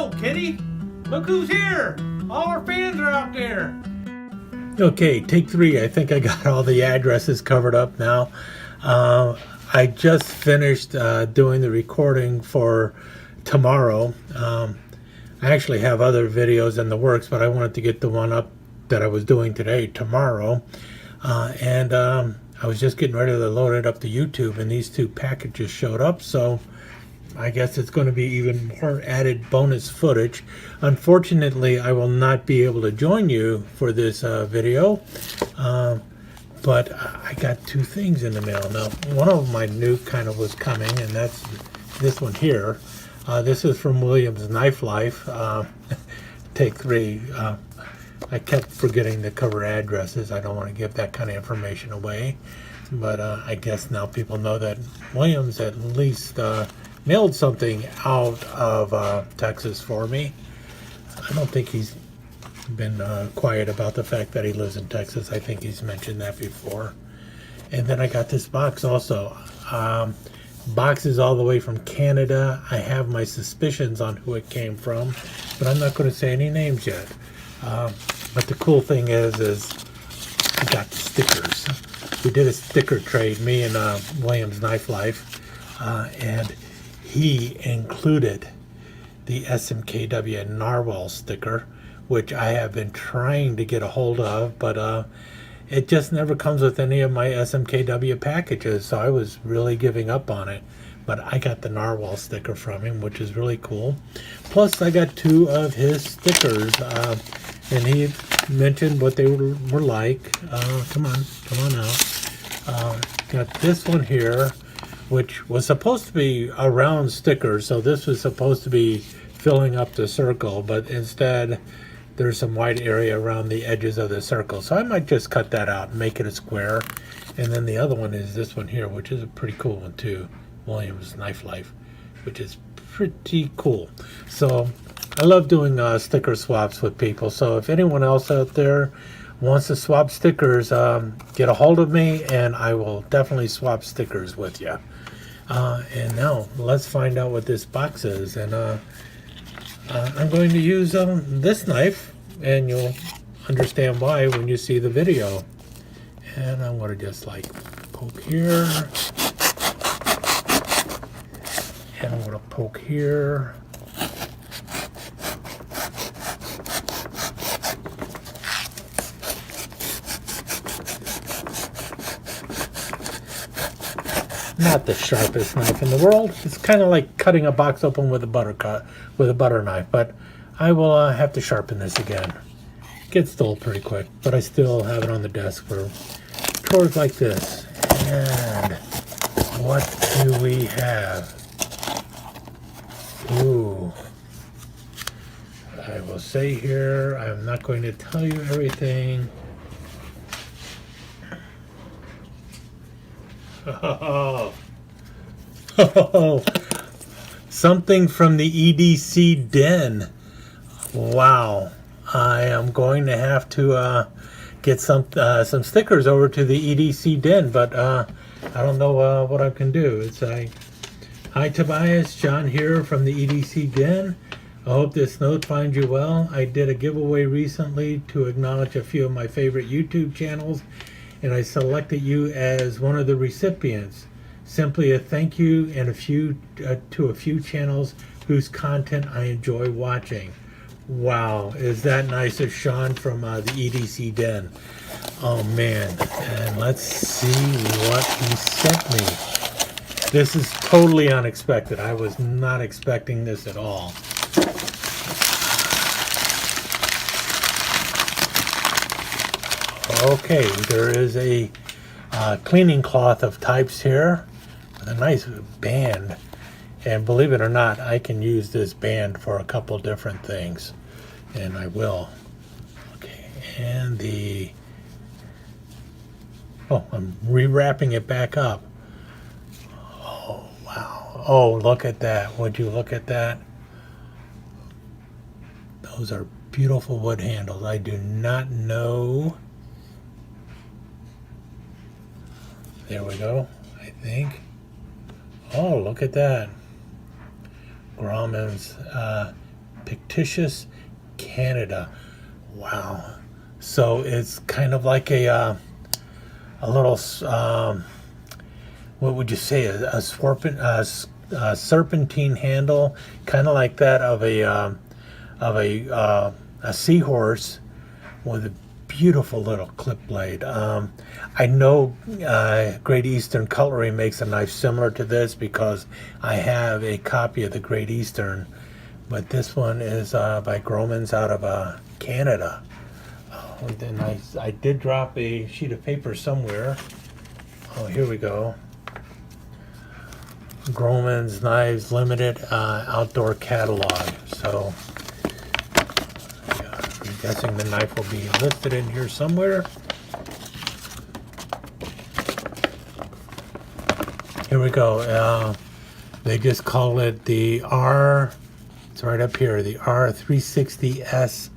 Hello, Kitty. Look who's here. All our fans are out there. Okay, take 3. I think I got all the addresses covered up now. I just finished doing the recording for tomorrow. I actually have other videos in the works, but I wanted to get the one up that I was doing today, tomorrow. I was just getting ready to load it up to YouTube, and these 2 packages showed up, so I guess it's going to be even more added bonus footage. Unfortunately, I will not be able to join you for this video, but I got 2 things in the mail. Now, one of them I knew kind of was coming, and that's this one here. This is from Williams Knife Life. Take 3. I kept forgetting to cover addresses. I don't want to give that kind of information away, but I guess now people know that Williams at least mailed something out of Texas for me. I don't think he's been quiet about the fact that he lives in Texas. I think he's mentioned that before. And then I got this box also. Box is all the way from Canada. I have my suspicions on who it came from, but I'm not going to say any names yet. But the cool thing is I got the stickers. We did a sticker trade, me and Williams Knife Life, and he included the SMKW Narwhal sticker, which I have been trying to get a hold of, but it just never comes with any of my SMKW packages, so I was really giving up on it. But I got the Narwhal sticker from him, which is really cool. Plus, I got 2 of his stickers, and he mentioned what they were like. Come on out. Got this one here, which was supposed to be a round sticker, so this was supposed to be filling up the circle, but instead there's some white area around the edges of the circle, so I might just cut that out and make it a square. And then the other one is this one here, which is a pretty cool one too, Williams Knife Life, which is pretty cool. So I love doing sticker swaps with people, so if anyone else out there wants to swap stickers, get a hold of me and I will definitely swap stickers with you. And now let's find out what this box is. And I'm going to use this knife, and you'll understand why when you see the video. And I'm going to just like poke here, and I'm going to poke here. Not the sharpest knife in the world. It's kind of like cutting a box open with a butter knife, but I will have to sharpen this again. It gets dull pretty quick, but I still have it on the desk for chores like this. And what do we have? Ooh. I will say here, I'm not going to tell you everything. Oh, something from the EDC Den. Wow, I am going to have to get some stickers over to the EDC Den, but I don't know what I can do. It's hi Tobias, John here from the EDC Den. I hope this note finds you well. I did a giveaway recently to acknowledge a few of my favorite YouTube channels, and I selected you as one of the recipients. Simply a thank you and to a few channels whose content I enjoy watching. Wow, is that nice of Sean from the EDC Den. Oh man, and let's see what he sent me. This is totally unexpected. I was not expecting this at all. Okay, there is a cleaning cloth of types here with a nice band, and believe it or not, I can use this band for a couple different things, and I will. Okay, and I'm rewrapping it back up. Oh wow, oh look at that, would you look at that? Those are beautiful wood handles. I do not know. There we go, I think. Oh, look at that. Grauman's fictitious Canada. Wow. So it's kind of like a little, what would you say, a serpentine handle, kind of like that of a seahorse with a beautiful little clip blade. I know Great Eastern Cutlery makes a knife similar to this because I have a copy of the Great Eastern, but this one is by Gromans out of Canada. Then I did drop a sheet of paper somewhere. Oh, here we go. Gromans Knives Limited Outdoor Catalog. So I'm guessing the knife will be listed in here somewhere. Here we go. They just call it the R. It's right up here. The R360S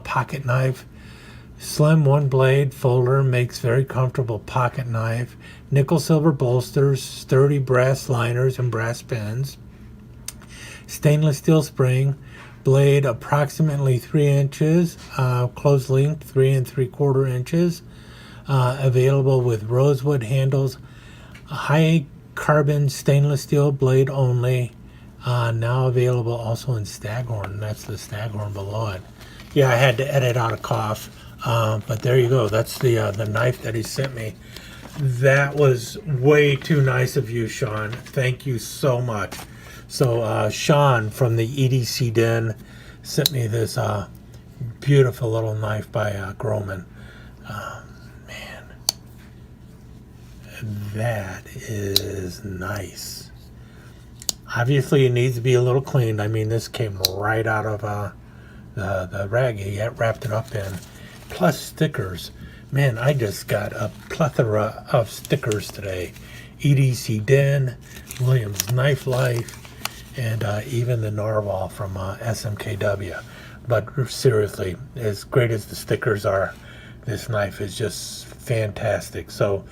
pocket knife. Slim one blade folder, makes very comfortable pocket knife. Nickel silver bolsters, sturdy brass liners and brass pins. Stainless steel spring, blade approximately 3 inches, closed length 3 3/4 inches. Available with rosewood handles, high carbon stainless steel blade only. Now available also in Staghorn. That's the Staghorn below it. Yeah, I had to edit out a cough. But there you go. That's the knife that he sent me. That was way too nice of you, Sean. Thank you so much. So Sean from the EDC Den sent me this beautiful little knife by Groman. Man, that is nice. Obviously, it needs to be a little cleaned. I mean, this came right out of the rag he had wrapped it up in. Plus stickers. Man, I just got a plethora of stickers today. EDC Den, Williams Knife Life, and even the narwhal from SMKW. But seriously, as great as the stickers are, this knife is just fantastic. So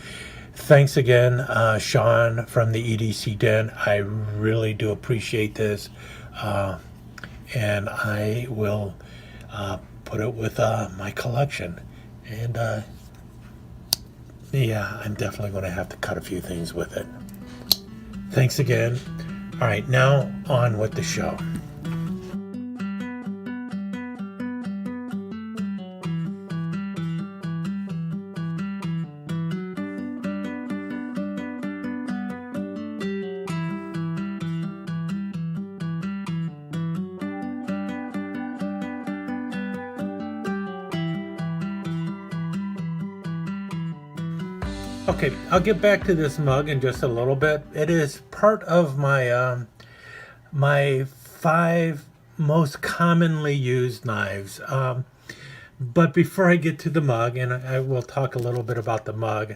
thanks again, Sean from the EDC Den. I really do appreciate this. And I will put it with my collection. And yeah, I'm definitely going to have to cut a few things with it. Thanks again. All right, now on with the show. Okay, I'll get back to this mug in just a little bit. It is part of my my 5 most commonly used knives. But before I get to the mug, and I will talk a little bit about the mug,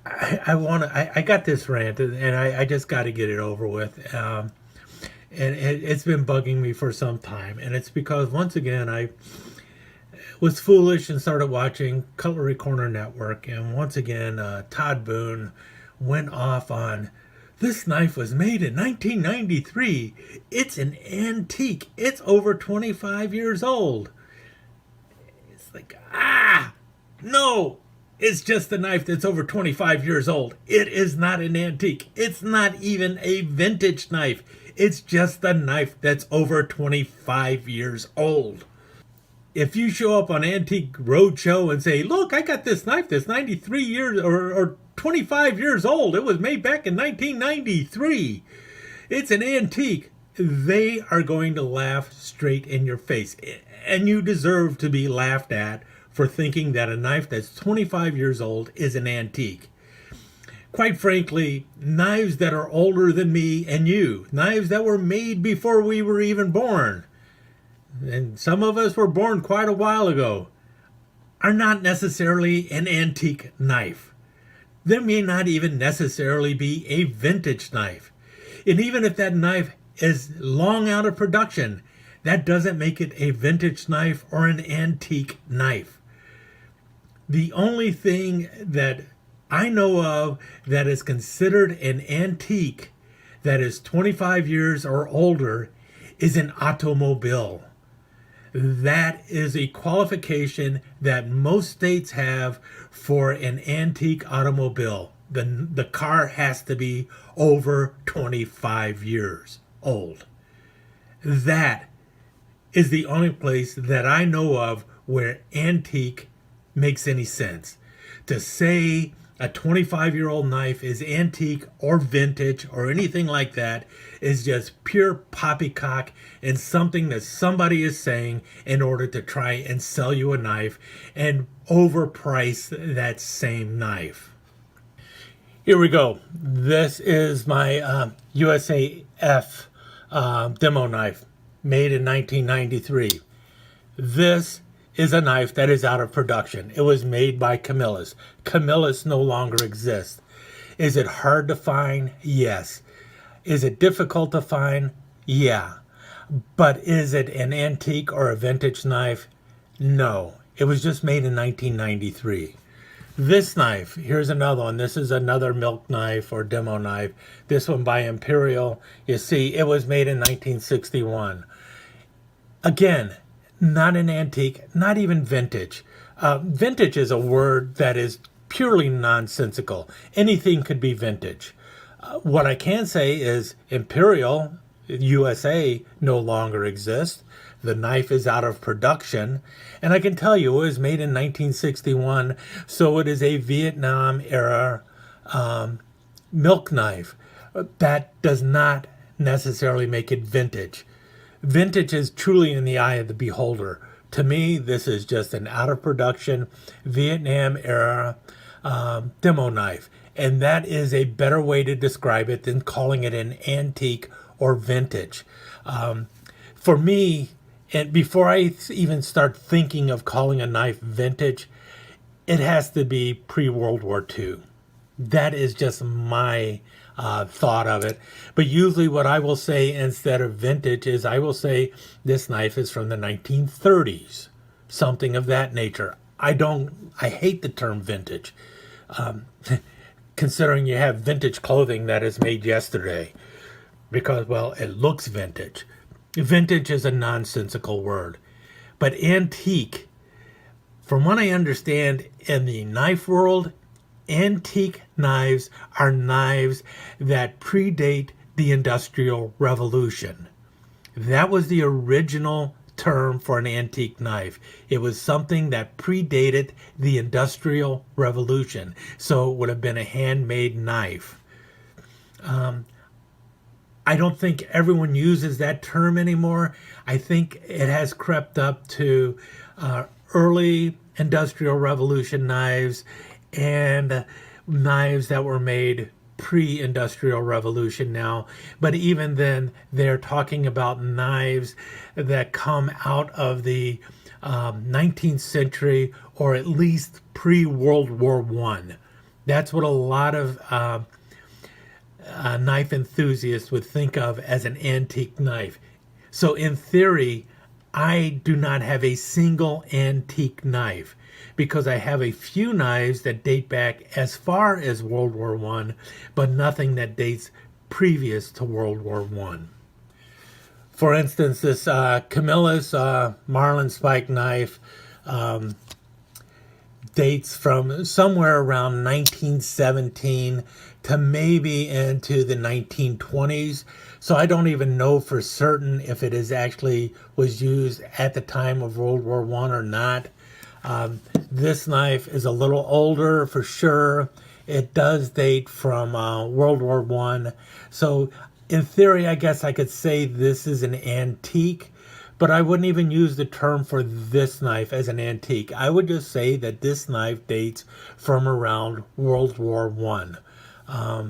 I got this rant, and I just got to get it over with. And it's been bugging me for some time, and it's because once again I was foolish and started watching Cutlery Corner Network, and once again Todd Boone went off on, this knife was made in 1993. It's an antique. It's over 25 years old. It's like, no, it's just a knife that's over 25 years old. It is not an antique. It's not even a vintage knife. It's just a knife that's over 25 years old. If you show up on Antique Roadshow and say, look, I got this knife that's 93 years or 25 years old. It was made back in 1993. It's an antique. They are going to laugh straight in your face. And you deserve to be laughed at for thinking that a knife that's 25 years old is an antique. Quite frankly, knives that are older than me and you, knives that were made before we were even born, and some of us were born quite a while ago, are not necessarily an antique knife. There may not even necessarily be a vintage knife. And even if that knife is long out of production, that doesn't make it a vintage knife or an antique knife. The only thing that I know of that is considered an antique that is 25 years or older is an automobile. That is a qualification that most states have for an antique automobile. The car has to be over 25 years old. That is the only place that I know of where antique makes any sense. To say a 25-year-old knife is antique or vintage or anything like that is just pure poppycock and something that somebody is saying in order to try and sell you a knife and overprice that same knife. Here we go. This is my USAF demo knife made in 1993. This is a knife that is out of production. It was made by Camillus. Camillus no longer exists. Is it hard to find? Yes. Is it difficult to find? Yeah. But is it an antique or a vintage knife? No. It was just made in 1993. This knife, here's another one. This is another milk knife or demo knife. This one by Imperial. You see, it was made in 1961. Again, not an antique, not even vintage. Vintage is a word that is purely nonsensical. Anything could be vintage. What I can say is Imperial, USA, no longer exists. The knife is out of production. And I can tell you it was made in 1961, so it is a Vietnam era milk knife. That does not necessarily make it vintage. Vintage is truly in the eye of the beholder. To me, this is just an out of production Vietnam era demo knife. And that is a better way to describe it than calling it an antique or vintage. For me, and before I even start thinking of calling a knife vintage, it has to be pre-World War II. That is just my thought of it. But usually what I will say instead of vintage is I will say this knife is from the 1930s, something of that nature. I hate the term vintage, considering you have vintage clothing that is made yesterday because, well, it looks vintage. Vintage is a nonsensical word. But antique, from what I understand in the knife world, antique knives are knives that predate the Industrial Revolution. That was the original term for an antique knife. It was something that predated the Industrial Revolution. So it would have been a handmade knife. I don't think everyone uses that term anymore. I think it has crept up to early Industrial Revolution knives and knives that were made pre-Industrial Revolution now. But even then, they're talking about knives that come out of the 19th century or at least pre-World War I. That's what a lot of knife enthusiasts would think of as an antique knife. So in theory, I do not have a single antique knife because I have a few knives that date back as far as World War I, but nothing that dates previous to World War I. For instance, this Camillus Marlin spike knife dates from somewhere around 1917 to maybe into the 1920s. So I don't even know for certain if it is actually was used at the time of World War I or not. This knife is a little older for sure. It does date from World War I. So in theory, I guess I could say this is an antique, but I wouldn't even use the term for this knife as an antique. I would just say that this knife dates from around World War I.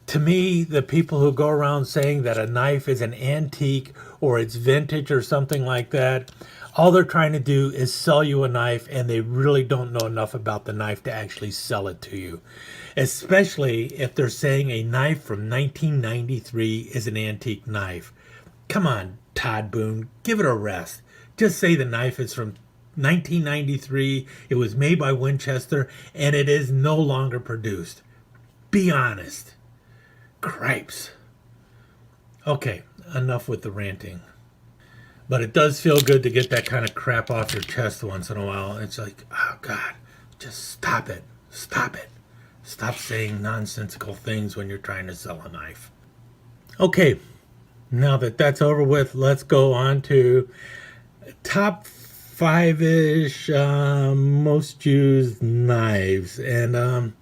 To me, the people who go around saying that a knife is an antique or it's vintage or something like that, all they're trying to do is sell you a knife, and they really don't know enough about the knife to actually sell it to you. Especially if they're saying a knife from 1993 is an antique knife. Come on, Todd Boone, give it a rest. Just say the knife is from 1993, it was made by Winchester, and it is no longer produced. Be honest. Cripes. Okay, enough with the ranting. But it does feel good to get that kind of crap off your chest once in a while. It's like, oh God, just stop it. Stop it. Stop saying nonsensical things when you're trying to sell a knife. Okay, now that that's over with, let's go on to top five-ish most used knives. And,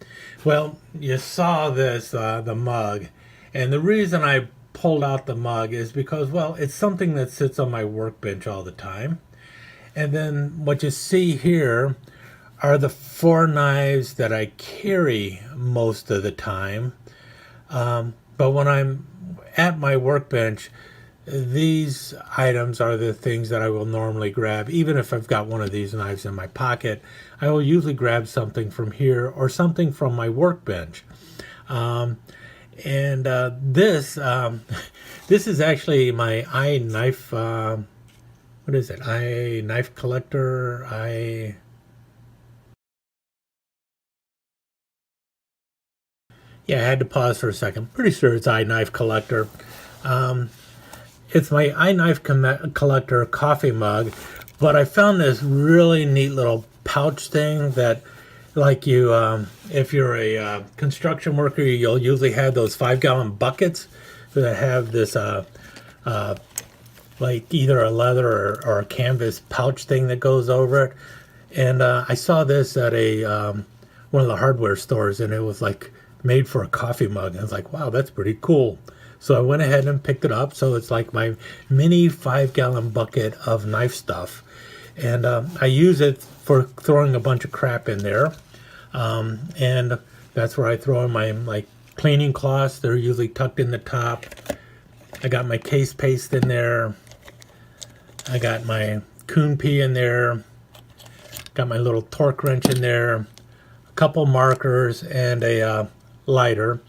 well, you saw this, the mug. And the reason I pulled out the mug is because, well, it's something that sits on my workbench all the time. And then what you see here are the 4 knives that I carry most of the time. But when I'm at my workbench, these items are the things that I will normally grab. Even if I've got one of these knives in my pocket, I will usually grab something from here or something from my workbench. This is actually my knife. What is it? Knife collector. Yeah, I had to pause for a second. Pretty sure it's knife collector. It's my knife collector coffee mug, but I found this really neat little pouch thing that, like you, if you're a construction worker, you'll usually have those 5-gallon buckets that have this, like either a leather or a canvas pouch thing that goes over it. And I saw this at one of the hardware stores, and it was like made for a coffee mug. And I was like, wow, that's pretty cool. So I went ahead and picked it up. So it's like my mini 5-gallon bucket of knife stuff. And I use it for throwing a bunch of crap in there. And that's where I throw in my cleaning cloths. They're usually tucked in the top. I got my case paste in there. I got my coon pea in there. Got my little torque wrench in there. A couple markers and a lighter.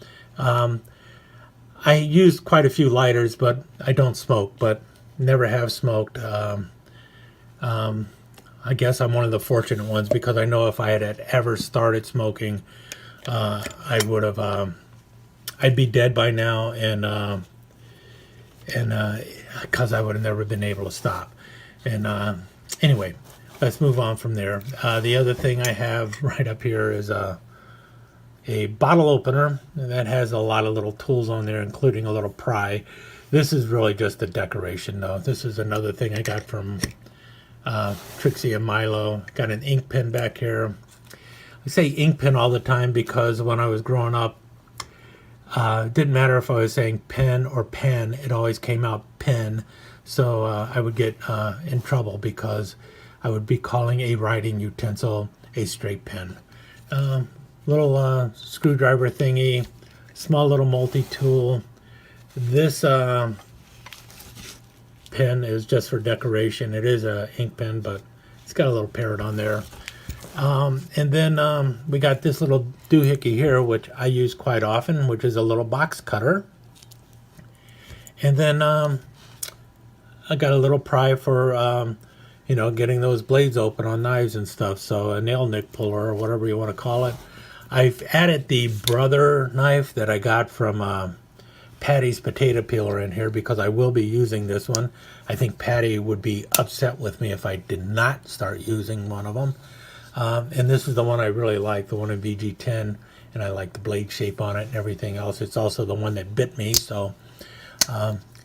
I use quite a few lighters, but I don't smoke, but never have smoked. I guess I'm one of the fortunate ones, because I know if I had ever started smoking, I would have, I'd be dead by now, and because I would have never been able to stop. And anyway, let's move on from there. The other thing I have right up here is a bottle opener that has a lot of little tools on there, including a little pry. This is really just a decoration, though. This is another thing I got from Trixie and Milo. Got an ink pen back here. I say ink pen all the time because when I was growing up, it didn't matter if I was saying pen or pen, it always came out pen. So I would get in trouble because I would be calling a writing utensil a straight pen. Little screwdriver thingy, small little multi-tool. This pen is just for decoration. It is a ink pen, but it's got a little parrot on there. And then we got this little doohickey here, which I use quite often, which is a little box cutter. And then I got a little pry for getting those blades open on knives and stuff. So a nail nick puller, or whatever you want to call it. I've added the brother knife that I got from Patty's potato peeler in here, because I will be using this one. I think Patty would be upset with me if I did not start using one of them. And this is the one I really like, the one in VG10, and I like the blade shape on it and everything else. It's also the one that bit me, so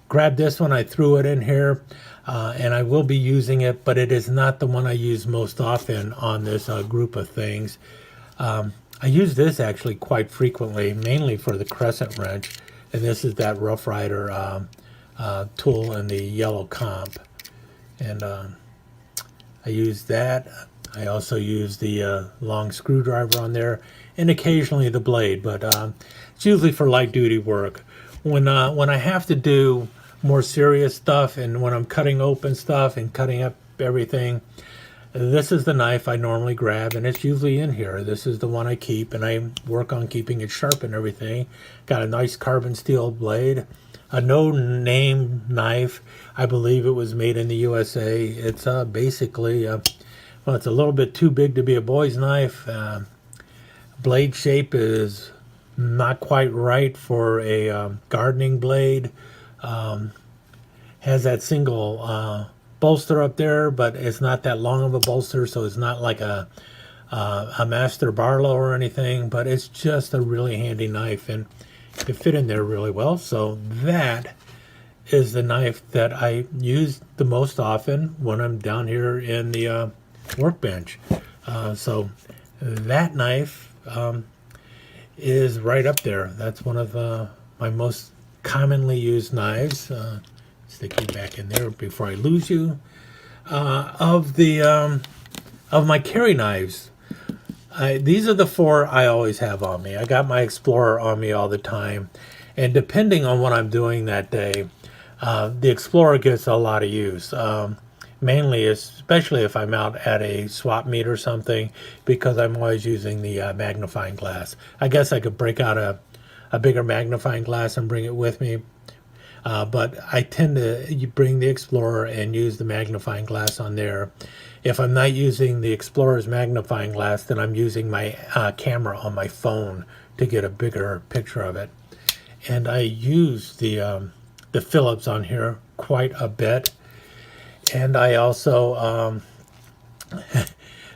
grabbed this one. I threw it in here, and I will be using it, but it is not the one I use most often on this group of things. I use this actually quite frequently, mainly for the crescent wrench, and this is that Rough Rider tool in the yellow comp. And I use that. I also use the long screwdriver on there, and occasionally the blade, but it's usually for light duty work. When I have to do more serious stuff, and when I'm cutting open stuff and cutting up everything, this is the knife I normally grab, and it's usually in here. This is the one I keep, and I work on keeping it sharp and everything. Got a nice carbon steel blade, a no-name knife. I believe it was made in the USA. It's basically, well, it's a little bit too big to be a boy's knife. Blade shape is not quite right for a gardening blade. has that single bolster up there, but it's not that long of a bolster, so it's not like a Master Barlow or anything, but it's just a really handy knife, and it fit in there really well. So that is the knife that I use the most often when I'm down here in the workbench. So that knife is right up there. That's one of my most commonly used knives. Stick you back in there before I lose you. Of my carry knives, these are the four I always have on me. I got my Explorer on me all the time, and depending on what I'm doing that day, the Explorer gets a lot of use. Mainly, especially if I'm out at a swap meet or something, because I'm always using the magnifying glass. I guess I could break out a bigger magnifying glass and bring it with me, but I tend to bring the Explorer and use the magnifying glass on there. If I'm not using the Explorer's magnifying glass, then I'm using my camera on my phone to get a bigger picture of it. And I use the Phillips on here quite a bit. And I also,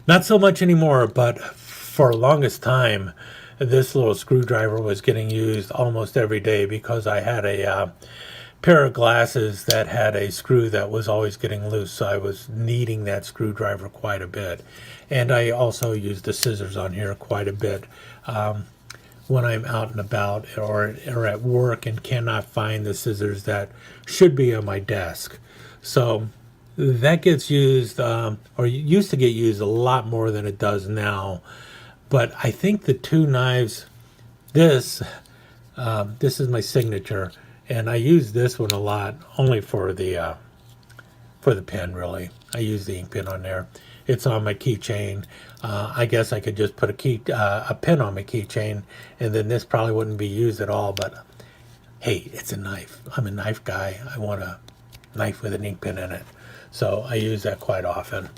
not so much anymore, but for the longest time, this little screwdriver was getting used almost every day because I had a pair of glasses that had a screw that was always getting loose, so I was needing that screwdriver quite a bit. And I also use the scissors on here quite a bit when I'm out and about or at work and cannot find the scissors that should be on my desk. So that gets used, or used to get used a lot more than it does now. But I think the two knives, this is my signature, and I use this one a lot, only for the pen, really. I use the ink pen on there. It's on my keychain. I guess I could just put a pen on my keychain, and then this probably wouldn't be used at all. But hey, it's a knife. I'm a knife guy. I want a knife with an ink pen in it, so I use that quite often.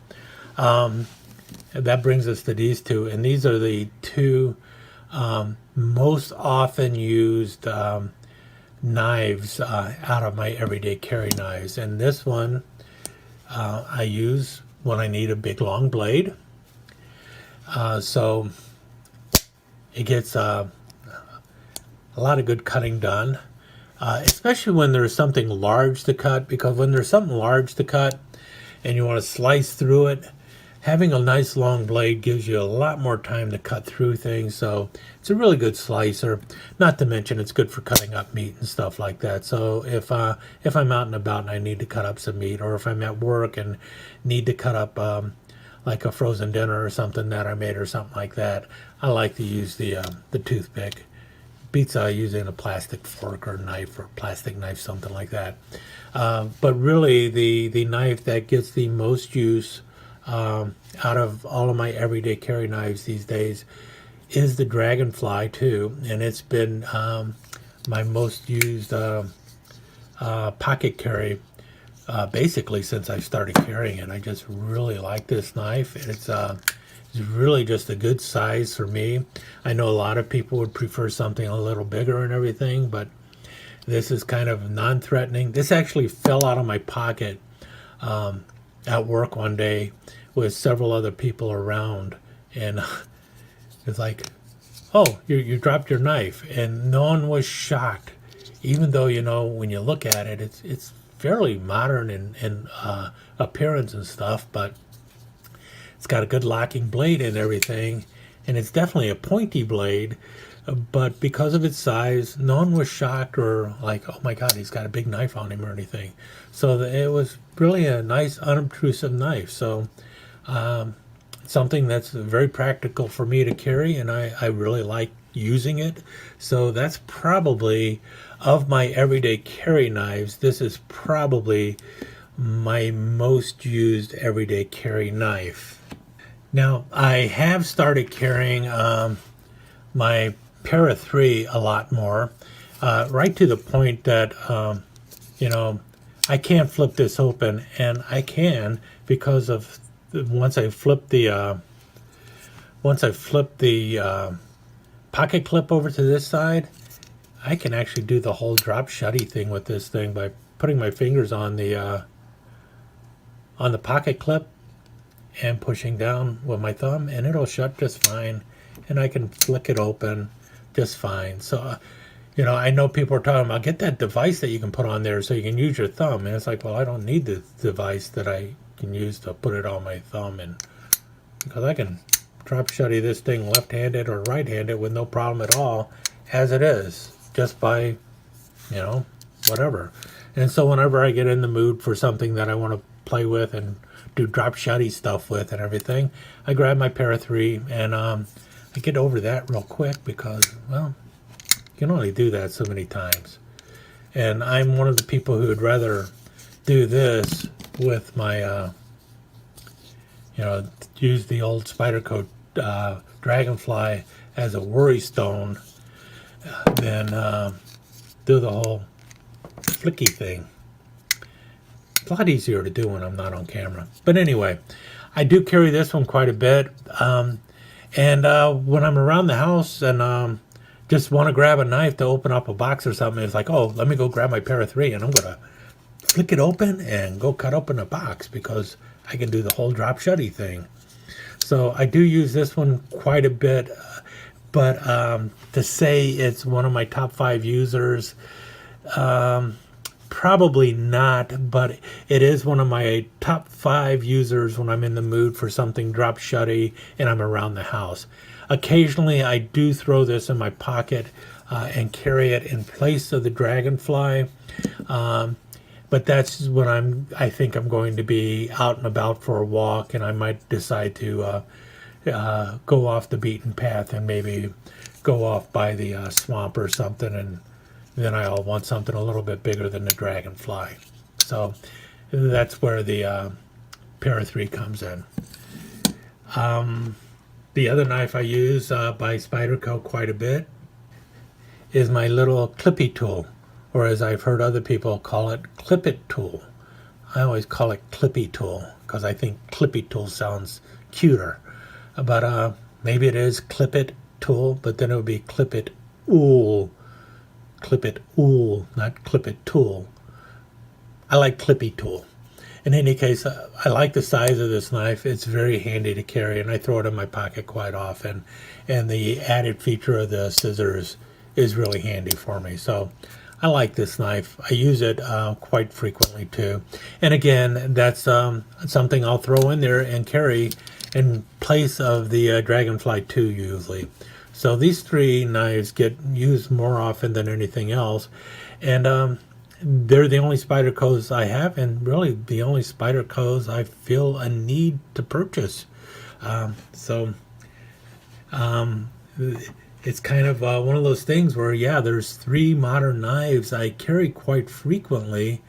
That brings us to these two, and these are the two most often used knives out of my everyday carry knives. And this one I use when I need a big long blade, so it gets a lot of good cutting done, especially when there's something large to cut, because when there's something large to cut and you want to slice through it, having a nice long blade gives you a lot more time to cut through things. So it's a really good slicer. Not to mention it's good for cutting up meat and stuff like that. So if I'm out and about and I need to cut up some meat, or if I'm at work and need to cut up like a frozen dinner or something that I made or something like that, I like to use the toothpick. Beats using a plastic fork or knife, or plastic knife, something like that. But really the knife that gets the most use out of all of my everyday carry knives these days is the Dragonfly 2, and it's been my most used pocket carry basically since I started carrying it. I just really like this knife. It's really just a good size for me. I know a lot of people would prefer something a little bigger and everything, but this is kind of non-threatening. This actually fell out of my pocket at work one day with several other people around, and it's like, oh, you dropped your knife, and no one was shocked, even though, you know, when you look at it, it's fairly modern in appearance and stuff, but it's got a good locking blade and everything, and it's definitely a pointy blade, but because of its size, no one was shocked or like, oh my god, he's got a big knife on him or anything. So it was really a nice unobtrusive knife. So something that's very practical for me to carry, and I really like using it. So that's probably, of my everyday carry knives, this is probably my most used everyday carry knife. Now, I have started carrying my Para 3 a lot more, right to the point that you know, I can't flip this open, and I can because of once I flip the pocket clip over to this side, I can actually do the whole drop shutty thing with this thing by putting my fingers on the pocket clip and pushing down with my thumb, and it'll shut just fine, and I can flick it open just fine. So you know, I know people are talking about, get that device that you can put on there so you can use your thumb, and it's like, well, I don't need the device that I can use to put it on my thumb, and because I can drop shutty this thing left-handed or right-handed with no problem at all, as it is, just by, you know, whatever. And so whenever I get in the mood for something that I want to play with and do drop shutty stuff with and everything, I grab my Para 3, and I get over that real quick because, well, you can only do that so many times. And I'm one of the people who would rather do this with my, you know, use the old Spyderco Dragonfly as a worry stone than do the whole flicky thing. It's a lot easier to do when I'm not on camera. But anyway, I do carry this one quite a bit. And when I'm around the house and just want to grab a knife to open up a box or something, it's like, oh, let me go grab my Para 3 and I'm going to flick it open and go cut open a box because I can do the whole drop shutty thing. So I do use this one quite a bit, but to say it's one of my top 5 users, probably not, but it is one of my top 5 users when I'm in the mood for something drop shutty and I'm around the house. Occasionally I do throw this in my pocket and carry it in place of the Dragonfly, but that's when I think I'm going to be out and about for a walk, and I might decide to go off the beaten path and maybe go off by the swamp or something, and then I'll want something a little bit bigger than the Dragonfly. So that's where the Para 3 comes in. The other knife I use by Spyderco quite a bit is my little clippy tool, or as I've heard other people call it, clip it tool. I always call it clippy tool because I think clippy tool sounds cuter. But maybe it is clip it tool, but then it would be clip it ool. Clip it ool, not clip it tool. I like clippy tool. In any case, I like the size of this knife. It's very handy to carry, and I throw it in my pocket quite often. And the added feature of the scissors is really handy for me. So I like this knife. I use it quite frequently too. And again, that's something I'll throw in there and carry in place of the Dragonfly 2 usually. So these 3 knives get used more often than anything else. And they're the only Spydercos I have, and really the only Spydercos I feel a need to purchase. It's kind of one of those things where, yeah, there's 3 modern knives I carry quite frequently,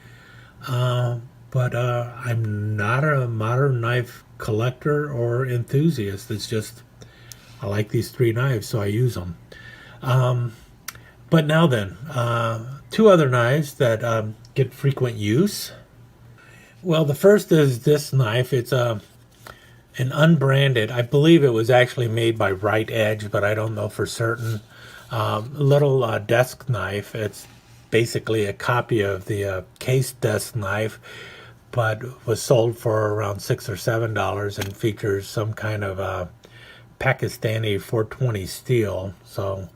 but I'm not a modern knife collector or enthusiast. It's just, I like these 3 knives, so I use them. But now then, 2 other knives that get frequent use. Well, the first is this knife. It's an unbranded, I believe it was actually made by Right Edge, but I don't know for certain, little desk knife. It's basically a copy of the case desk knife, but was sold for around $6 or $7 and features some kind of Pakistani 420 steel. So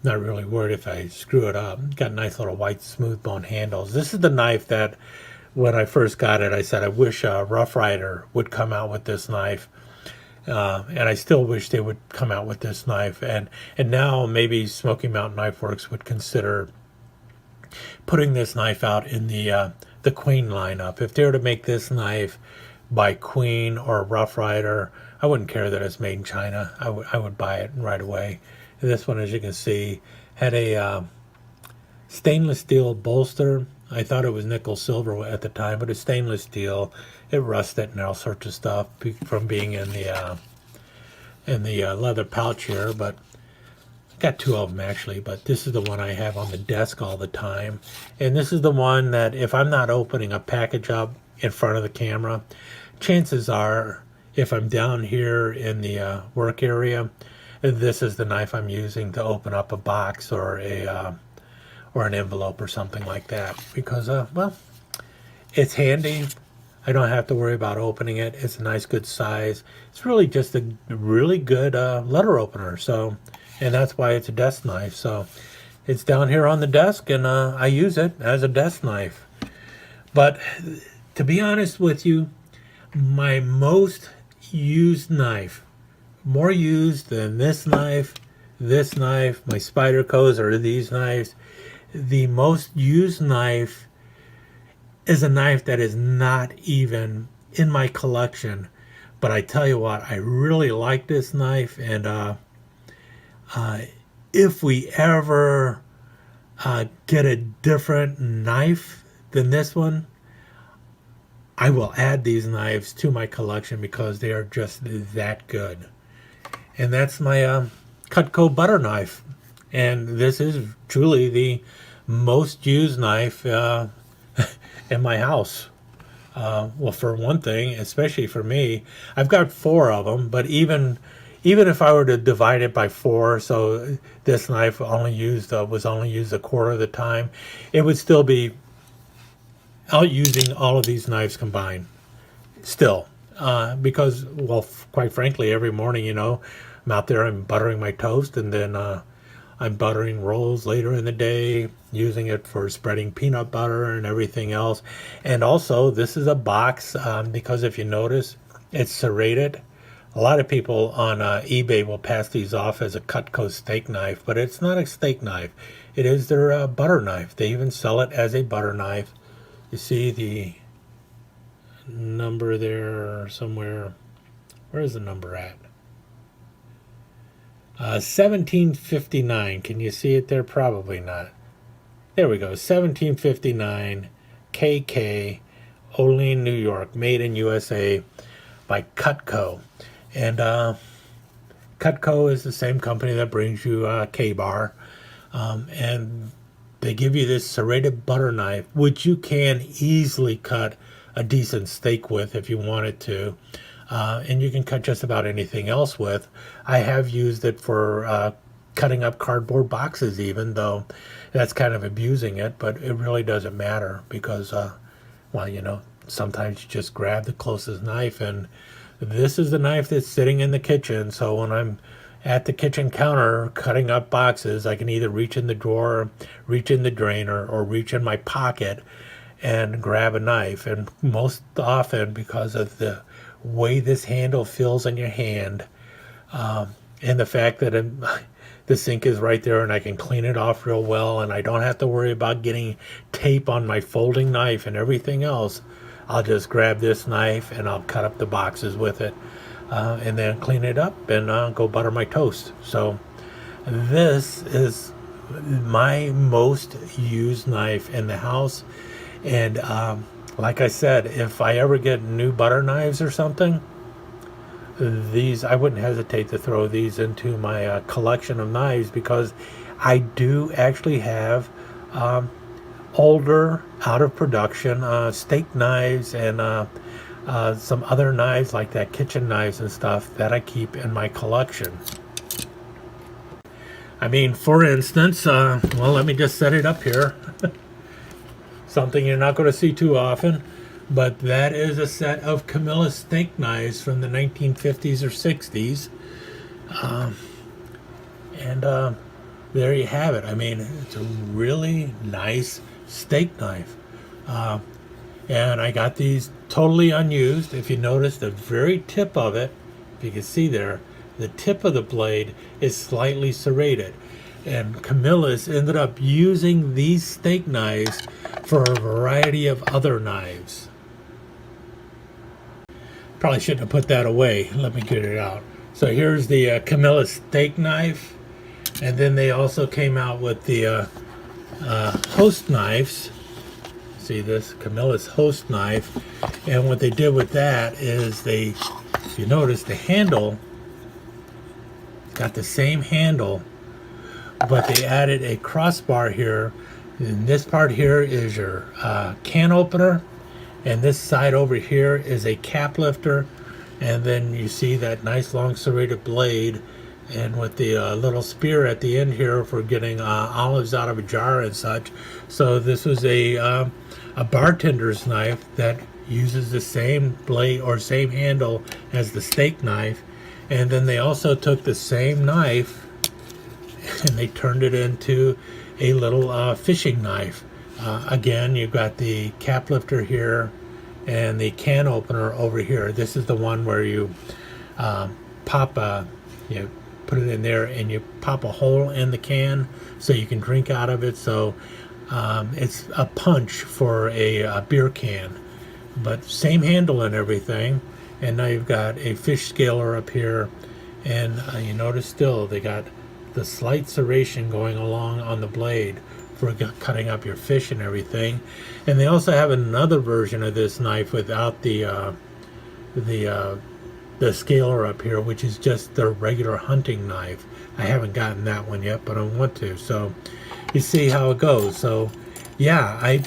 not really worried if I screw it up. Got nice little white smooth bone handles. This is the knife that when I first got it, I said I wish Rough Rider would come out with this knife, and I still wish they would come out with this knife. And now maybe Smoky Mountain Knife Works would consider putting this knife out in the Queen lineup. If they were to make this knife by Queen or Rough Rider, I wouldn't care that it's made in China. I would buy it right away. This one, as you can see, had a stainless steel bolster. I thought it was nickel silver at the time, but it's stainless steel. It rusted and all sorts of stuff from being in the leather pouch here. But I got 2 of them actually. But this is the one I have on the desk all the time, and this is the one that if I'm not opening a package up in front of the camera, chances are, if I'm down here in the work area, this is the knife I'm using to open up a box or or an envelope or something like that, because well, it's handy. I don't have to worry about opening it. It's a nice good size. It's really just a really good letter opener. So, and that's why it's a desk knife. So it's down here on the desk, and I use it as a desk knife. But to be honest with you, my most used knife, more used than this knife, my Spydercos, or these knives, the most used knife is a knife that is not even in my collection. But I tell you what, I really like this knife, and if we ever get a different knife than this one, I will add these knives to my collection because they are just that good. And that's my Cutco butter knife. And this is truly the most used knife in my house. Well, for one thing, especially for me, I've got 4 of them, but even if I were to divide it by 4, so this knife was only used a quarter of the time, it would still be out using all of these knives combined still, because, well, quite frankly, every morning, I'm out there, I'm buttering my toast, and then I'm buttering rolls later in the day, using it for spreading peanut butter and everything else. And also, this is a box, because if you notice, it's serrated. A lot of people on eBay will pass these off as a Cutco steak knife, but it's not a steak knife. It is their butter knife. They even sell it as a butter knife. You see the number there somewhere. Where is the number at? 1759. Can you see it there? Probably not. There we go. 1759 KK, Olean, New York. Made in USA by Cutco. And Cutco is the same company that brings you K-Bar. And they give you this serrated butter knife, which you can easily cut a decent steak with if you wanted to. And you can cut just about anything else with. I have used it for cutting up cardboard boxes, even though that's kind of abusing it, but it really doesn't matter because, well, sometimes you just grab the closest knife, and this is the knife that's sitting in the kitchen. So when I'm at the kitchen counter cutting up boxes, I can either reach in the drawer, reach in the drainer, or reach in my pocket and grab a knife. And most often, because of the way this handle feels in your hand, and the fact that the sink is right there and I can clean it off real well, and I don't have to worry about getting tape on my folding knife and everything else, I'll just grab this knife and I'll cut up the boxes with it, and then clean it up and go butter my toast. So this is my most used knife in the house. And like I said, if I ever get new butter knives or something, I wouldn't hesitate to throw these into my collection of knives, because I do actually have older, out of production steak knives and some other knives like that, kitchen knives and stuff, that I keep in my collection. I mean, for instance, well, let me just set it up here. Something you're not going to see too often, but that is a set of Camilla steak knives from the 1950s or 60s. And there you have it. I mean, it's a really nice steak knife. And I got these totally unused. If you notice the very tip of it, if you can see there, the tip of the blade is slightly serrated. And Camilla's ended up using these steak knives for a variety of other knives. Probably shouldn't have put that away. Let me get it out. So here's the Camilla steak knife. And then they also came out with the host knives. See this? Camilla's host knife. And what they did with that is if you notice, the handle, it's got the same handle, but they added a crossbar here. And this part here is your can opener, and this side over here is a cap lifter. And then you see that nice long serrated blade and with the little spear at the end here for getting olives out of a jar and such. So this was a bartender's knife that uses the same blade or same handle as the steak knife. And then they also took the same knife and they turned it into a little fishing knife. Again, you've got the cap lifter here and the can opener over here. This is the one where you you put it in there and you pop a hole in the can so you can drink out of it. So it's a punch for a beer can, but same handle and everything. And now you've got a fish scaler up here, and you notice still they got the slight serration going along on the blade for cutting up your fish and everything. And they also have another version of this knife without the scaler up here, which is just the regular hunting knife. I haven't gotten that one yet, but I want to. So you see how it goes. So yeah, I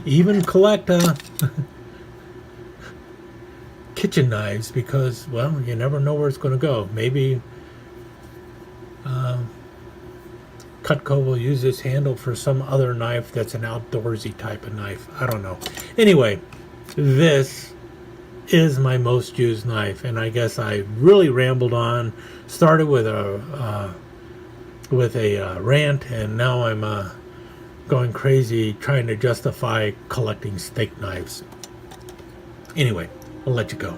even collect kitchen knives because, well, you never know where it's going to go. Maybe Cutco will use this handle for some other knife that's an outdoorsy type of knife. I don't know. Anyway, this is my most used knife, and I guess I really rambled on. Started with a rant, and now I'm going crazy trying to justify collecting steak knives. Anyway, I'll let you go.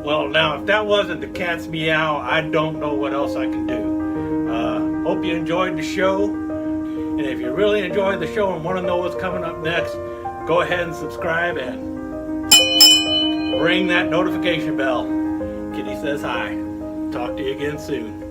Well, now, if that wasn't the cat's meow, I don't know what else I can do. Hope you enjoyed the show. And if you really enjoyed the show and want to know what's coming up next, go ahead and subscribe and ring that notification bell. Kitty says hi. Talk to you again soon.